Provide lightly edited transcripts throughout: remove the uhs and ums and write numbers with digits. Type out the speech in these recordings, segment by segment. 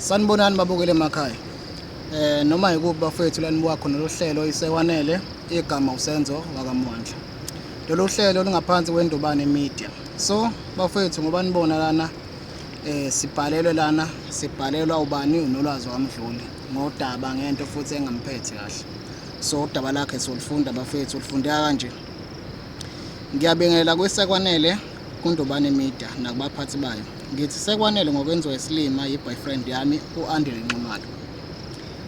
Sanibonani babukele emakhaya. Noma yikuba bafethu lani wakho nolohlelo isekwanele igama usenzo wakamwandla. Lolu hlelo lungaphansi kwendobane media. So bafethu ngoba nibona lana sibhalelwa ubani unolwazi wamdluli ngodaba ngento futhi engamphethe kahle. So udaba lakhe solufunda bafethu ulifundeka kanje. Ngiyabingelela kwesekwanele kundobane media nakubaphathi bayo. Ngithi sekwanele ngokwenziwa isilima yiboyfriend yami uAndile Nxumalo.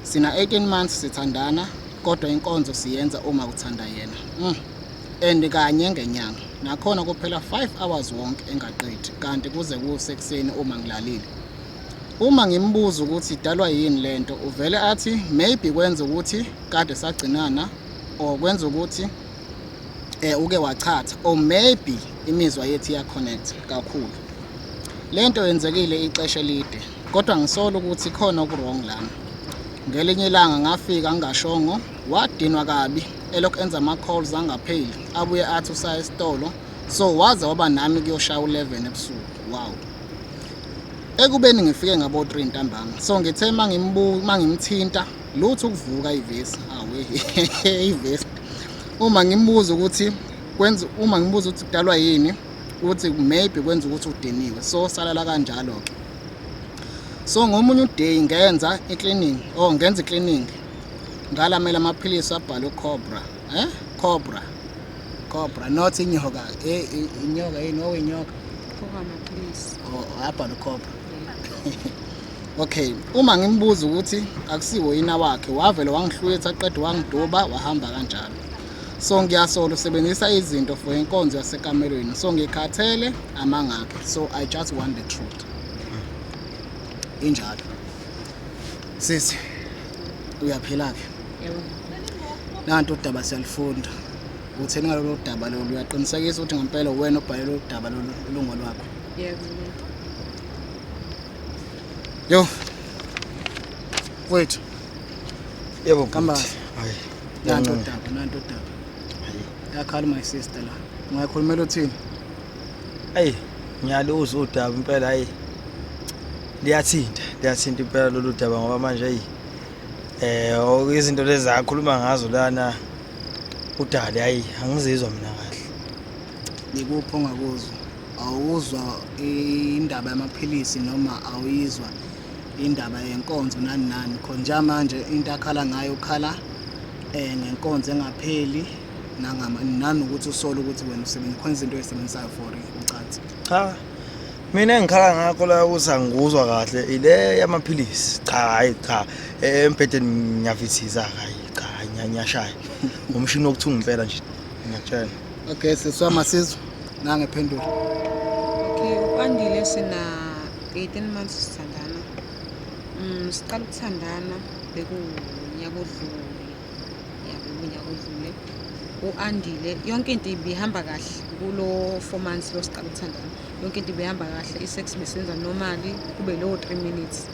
Sina 18 months sithandana kodwa inkonzo siyenza uma kuthanda yena. And kanye ngenyanga. Nakhona kuphela 5 hours wonke engaqedi kanti kuze kusekuseni uma ngilalile. Uma ngimbuza ukuthi idalwa yini lento uvele athi maybe kwenza ukuthi kade sagcinana or kwenza ukuthi uke wachatha or maybe imizwa yethu ya connect kakhulu. Lento yenzekile ixesha elide kodwa ngisola ukuthi khona okurong lana. Ngelinye ilanga ngafika ngashongo wadinwa kabi elokhu enza ama calls angapheli abuye athi usaya esitolo so waza waba nami kuyoshaya u11 ebusuku. Wow. Ekubeni ngifike ngabo 3 ntambama so ngithe mangimthinta lutho ukuvuka ivesi ivesi uma ngimbuza ukuthi kudalwa yini ukuthi maybe kwenza ukuthi udiniwe so salala kanjalo ke. So ngomunye uday ngenza icleaning ngenza icleaning ngalamela amaphilisi abhalwe Cobra not inyoka inyoka yini inyoka amaphilisi abhalwe Cobra. Okay, uma ngimbuza ukuthi akusiwo yina wakhe wavela wangihlwetha aqeda wangiduba wahamba kanjalo. So ngiyasola usebenzisa izinto for inkonzo yasekamelweni so ngikhathele amangakhe so I just want the truth. Injalo. Sisi uyaphila ke? Yebo. Nanto udaba siyalifunda. Utheni ngalolu daba lolu uyaqinisekisa ukuthi ngempela wena obhalele udaba lolu ulungo lwakho? Yebo. Yo. Wait. Yebo kamba. Hayi. Nanto udaba. Hayi. Yakhala my sister la. Ungayikhulumela uthini? Hayi, ngiyaluza udaba impela hayi. Liyathinta impela lolu daba ngoba manje izinto lezi akhuluma ngazo lana udali hayi angizizwa mina kahle. Nikuphi ongakuzwa? Awuzwa indaba yamaphilisi noma awuyizwa indaba yenkonzo nani khonja manje into akhala ngayo ukhala ngenkonzo engapheli nanokuthi usola ukuthi wena usebenza khona izinto ezisebenzayo for ucansi. Cha. Mina engikhala ngakho la ukuthi angikuzwa kahle ile yamaphilisi. Cha. Empedeni ngiyavithisa hayi cha nyashaya. Umshini wokuthunga impela nje ngiyakutshela. Okay, siswama sizwe nangephendula. Okay, uAndile sina 18 months sithandana. Siqala ukuthandana bekunyaka odlule. uAndile yonke into ibihamba kahle kulo 4 months lo siqala ukuthandana. Yonke into ibihamba kahle, isex besenza normally kube lo 3 minutes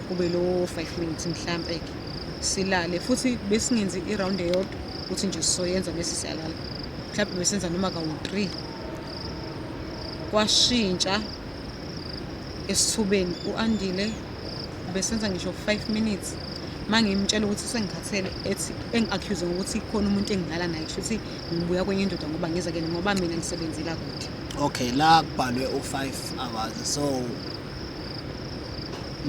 kube lo 5 minutes mhlambe ke silale futhi besingenzi iround eyodwa uthi nje sizoyenza bese siyalala. Mhlawumbe besenza noma ka3 kwashintsha esithubeni uAndile besenza ngisho 5 minutes mangimtshela ukuthi sengikhathele ethi engiaccuse ukuthi khona umuntu engidlala naye futhi ngibuya kwenye indoda ngoba ngiza ke ngoba mina ngisebenzela kude. Okay, la kubhalwe u5 hours so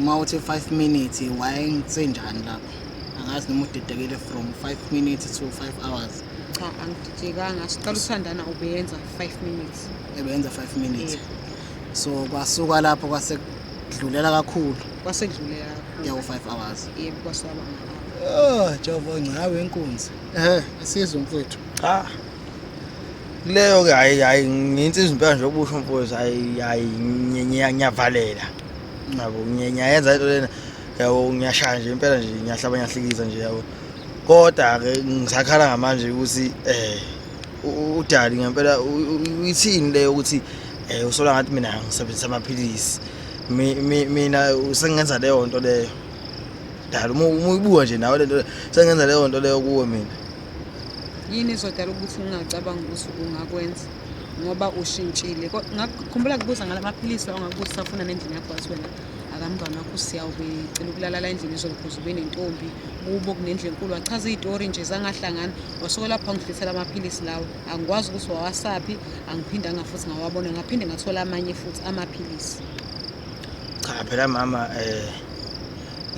mawuthi 5 minutes wayenzenjani lapho? Angazi noma udedekele from 5 minutes to 5 hours. Cha angididekanga siqala ukuthandana ubeyenza 5 minutes. Ebenza 5 minutes. So kwasuka lapho kwasekudlulela kakhulu. Kwasekudlulela yawo 5 hours. Yebo kwasaba. Jova ngawe inkunzi. Asizwe mfowethu. Cha. Leyo ke hayi nginsizwa impela nje obusho mfowethu hayi ngiyavalela. Yabo ngiyayenza into lena yabo ngiyashaya nje impela nje ngiyahlaba ngiyahlikiza nje yabo. Kodwa ke ngisakhala ngamanje ukuthi udali ngempela uyithini leyo ukuthi usola ngathi mina ngisebenzisa amaphilisi. Mina usengenza leyo nto leyo. Dala umuyibuka nje nawe lento sengenza leyo nto leyo kuwe mina. Yini izodala ukuthi ungacabanga ukuthi ungakwenza ngoba ushintshile. Ngakukhumbula kubuza ngalamaphilisi ongakubusafuna nendlela yakho wathi wena akamngani wakho uSiyawube ecela ukulala la endlini izolo because ube nentombi kubo kunendlu enkulu wachaza izitori nje zangahlangana wasuke lapho angidlithela amaphilisi lawo angikwazi ukuthi wawasaphi angiphindanga futhi ngawabona ngaphinde ngathola amanye futhi amaphilisi. Cha phela mama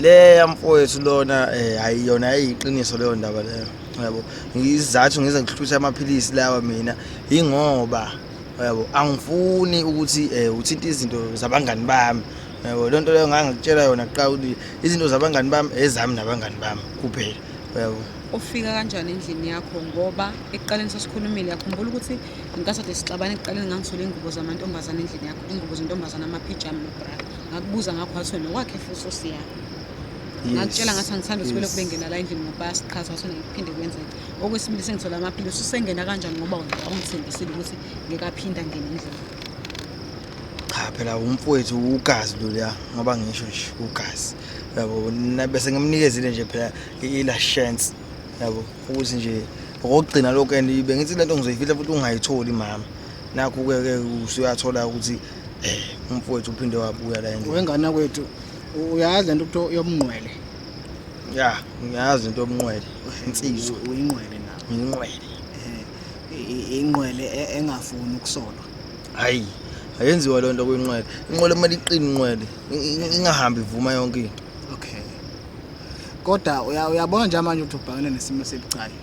le yamfowethu lona ayiyona eyiqiniso leyo ndaba leyo yabo izathu ngize ngihluthe amaphilisi lawa mina ingoba yabo angifuni ukuthi uthinta izinto zabangani bami yabo lonto leyo ngangikutshela yona kuqala ukuthi izinto zabangani bami ezami nabangani bami kuphela yabo. Ufika kanjani endlini yakho ngoba ekuqaleni sesikhulumile yakhumbula ukuthi ngikasade sixabane ekuqaleni ngangisole ingubo zamantombazana endlini yakho ingubo zentombazana amapijama nobra ngakubuza ngakho wathi wena wakhhe futhi uSiya ngakutshela ngathi angithanda ukuthi kube ngena la endlini ngoba bayasiqhaza wathi ngiphinde kwenzeke okwesibili sengithola amaphilisi usengena kanjani ngoba wena ungithembisile ukuthi ngekaphinda ngene endlini. Cha phela umfowethu ugazi loya ngoba ngisho nje ugazi yabo bese ngimnikezile nje phela ila chance yabo ukuthi nje okugcina lokho and bengithi lento ngizoyifihla futhi ungayitholi mama nakho ke usuyathola ukuthi umfowethu uphinde wabuya la endlini. Wengane kwethu uyazi lento ukuthi yomnqwele. Ya ngiyazi into yomnqwele insizwa uyinqwele nawe. inqwele Inqwele engafuni ukusolwa. hayi ayenziwa lonto kwenqwele inqwele mali iqina inqwele ingahambi ivuma yonke into. Okay. Kodwa uyabona nje manje ukuthi ubhekene nesimo sebucayi.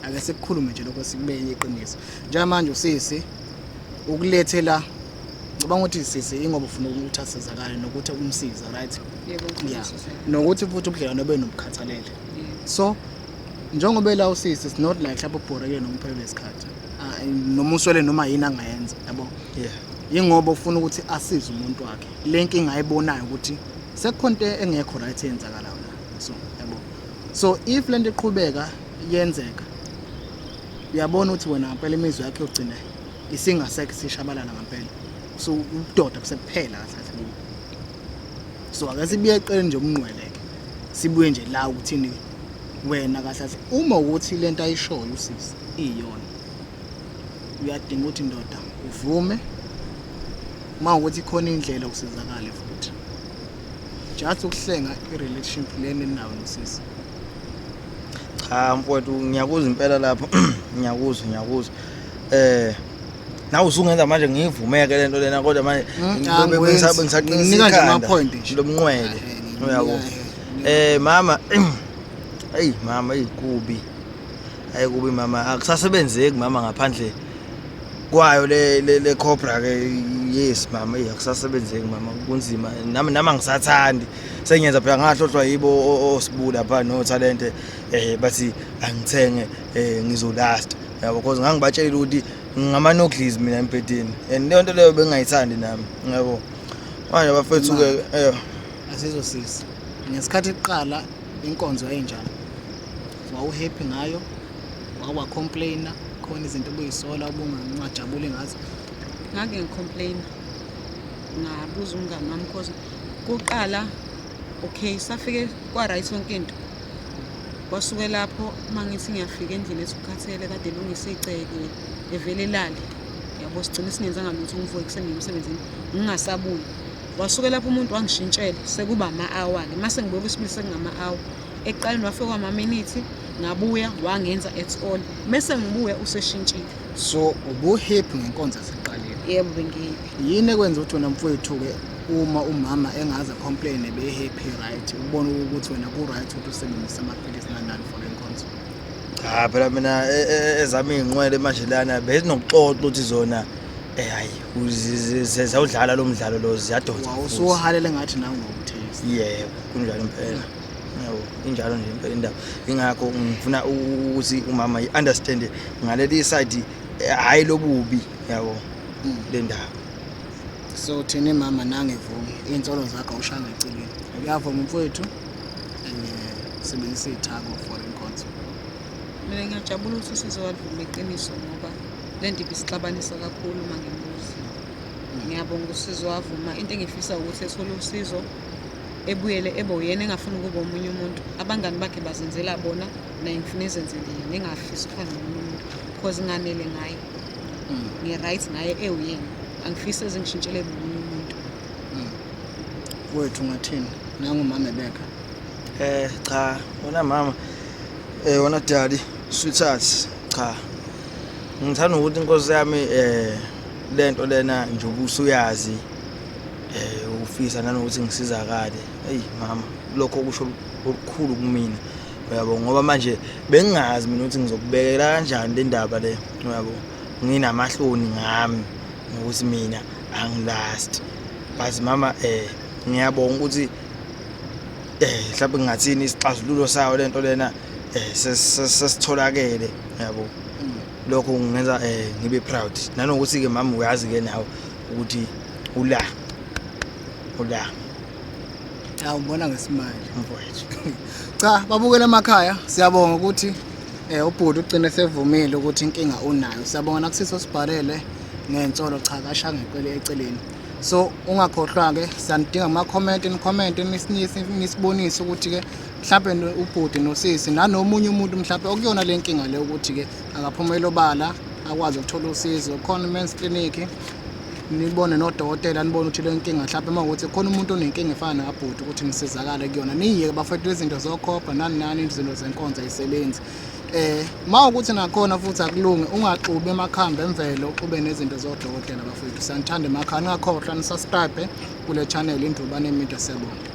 Ake sikukhulume nje lokho sikubeke iqiniso. Njengamanje usisi ukulethela ngicabanga ukuthi sisi ingoba ufuna ukuthi asizakale nokuthi umsiza right. Yebo Yeah. Nokuthi futhi ubudlelwano benobukhathalele. Yebo. So njengoba la usisi it's not like lapho ubhoreke nomphelele isikhathi. Noma uswele noma yini angayenza yabo. Yeah. Ingoba ufuna ukuthi asize umuntu wakhe. Le nkinga ayibonayo ukuthi sekukhonto engekho right eyenzakalayo la. So yabo. So if lento iqhubeka yenzeka uyabona ukuthi wena ngempela imizwa yakhe yogcina isingaseke sishabalala ngempela. So ubudoda kusekuphela kahle. So ake sibuye eqeleni nje umnqweleke. Sibuye nje la ukuthini wena kahle uma ukuthi lento ayishoyo usisi iyona. Uyadinga ukuthi indoda uvume mawukuthi khona indlela usizakale futhi. Just ukuhlenga irelationship leni nawe nosisi. Cha mfowethu ngiyakuzwa impela lapho ngiyakuzwa nawe usungenza manje ngivumeke lento lena kodwa manje ngisaqinisa ama point nje lomnqwele uyabo. Mama hey mama kubi kubi mama akusasebenzeki mama ngaphandle kwayo le cobra ke yes mama akusasebenzeki mama kunzima nami ngisathandi sengiyenza phela ngahlohlwa yibo osibula lapha no talent bathi angithenge ngizolast yabo because ngangibatshela ukuthi ngama-nucleus mina empedeni and leyo nto leyo bengingayithandi nami yabo. Manje bafethu ke asizosisi ngesikhathi eqala inkonzo enjalo wawuhappy ngayo wawa complainer khona izinto obuyisola ubungajabule ngazo. Ngake ngicomplain ngabuza umngani wami because kuqala okay safike kwa right yonke into wasuke lapho mangithi ngiyafika endlini ethi ukhathele kade lungisa iceke evele lali yabo sigcina singenza ngalutho umvuke kuseni emsebenzini ngingasabuyi wasuke lapho umuntu wangishintshela sekuba ama-hour ke mase ngibuye kwesibili sekungama-hour eqaleni wafika kwama-minute ngabuya wangenza at all mase ngibuya useshintshile. So ubuhappy ngenkonzo esiqalile. Yebo bengihappy. Yini ekwenza ukuthi wena mfowethu ke uma umama engaze complain ebe happy right ubona ukuthi wena ku right ukuthi usebenzise amaphilisi nanani for inkonzo. Cha phela mina ezami inqwele manje lana bezinokuxoxa ukuthi zona hayi zawudlala lo mdlalo lo ziyadonsa. Usuhalele ngathi nawe ngokuthesa. Yebo kunjalo impela. Yabo injalo nje impela indaba ingakho ngifuna ukuthi umama i-understand ngaleli side hayi lobubi yabo le ndaba. So thina mama nangevumi insolo zakho awushanga eceleni. Uyavuma mfowethu sebenzisa ithako for inkonzo. Mina ngiyajabula ukuthi sizowavuma iqiniso ngoba le nto ibisixabanisa kakhulu mangimuzi. Ngiyabonga usizo wavuma into engifisa ukuthi ethole usizo ebuyele ebe uyena engafuni ukuba omunye umuntu abangani bakhe bazenzela bona naye ngifuna izenzele yena engafisi ukufana nomunye umuntu because nganele ngaye ngi right ngaye ewuyena angifisi ezingishintshele nomunye umuntu. wethu ngathini nangumama ebeka. Cha, wona mama wona daddy sweetheart cha. Ngithanda ukuthi inkosi yami lento lena nje ubusuyazi ufisa nanokuthi ngisizakale. Hey mama, lokho kusho okukhulu kumina. Uyabo ngoba manje bengingazi mina ukuthi ngizokubekela kanjani le ndaba le. Uyabo nginamahloni ngami ukuthi mina angilast. But mama ngiyabonga ukuthi mhlawumbe ngingathini isixazululo sayo lento lena sesitholakele yabo. Lokho kungenza ngibe proud. Nanokuthi ke mama uyazi ke nawe ukuthi ula. Awubona ngesimanje. Mfowethu. Cha, babukela emakhaya siyabonga ukuthi ubhuti ugcine sevumile ukuthi inkinga unayo. Siyabonga nakusiso sibhalele ngensolo cha kashanga ngeqele eceleni. So ungakhohlwa ke siyanidinga ama comment nisibonise ukuthi ke mhlawumbe ubhuti nosisi nanomunye umuntu mhlawumbe okuyona le nkinga le ukuthi ke akaphumela obala akwazi ukuthola usizo khona men's clinic nibone nodokotela nibone ukuthi le nkinga mhlawumbe mawukuthi khona umuntu onenkinga efana nabhuti ukuthi nisizakale kuyona niye bafethu izinto zokhopha nani izinto zenkonzo ayisebenzi. Mawukuthi nakhona futhi akulunge ungaxubi emakhamba emvelo ube nezinto zodokotela bafethu. Sanithanda emakhaya ngakhohlwa nisubscribe kule channel Indrubane Media siyabonga.